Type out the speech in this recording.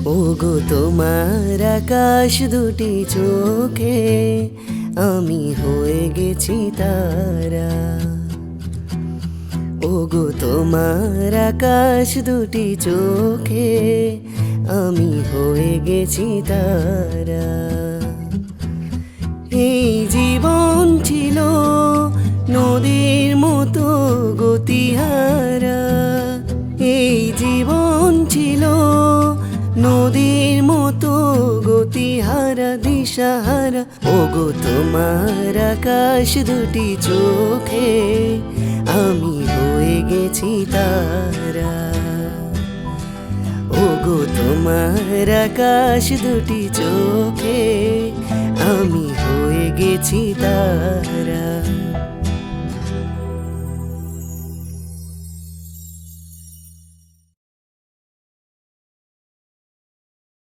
ওগো তোমার আকাশ দুটি চোখে আমি হয়ে গেছি তারা। ওগো তোমার আকাশ দুটি চোখে আমি হয়ে গেছি তারা। এই জীবন ছিল নদীর মতো গতিহারা, এই জীবন ছিল নদীর মতো গতিহারা দিশাহারা। ওগো তোমার আকাশ দুটি চোখে আমি হয়ে গেছি তারা। ওগো তোমার আকাশ দুটি চোখে আমি হয়ে গেছি তারা।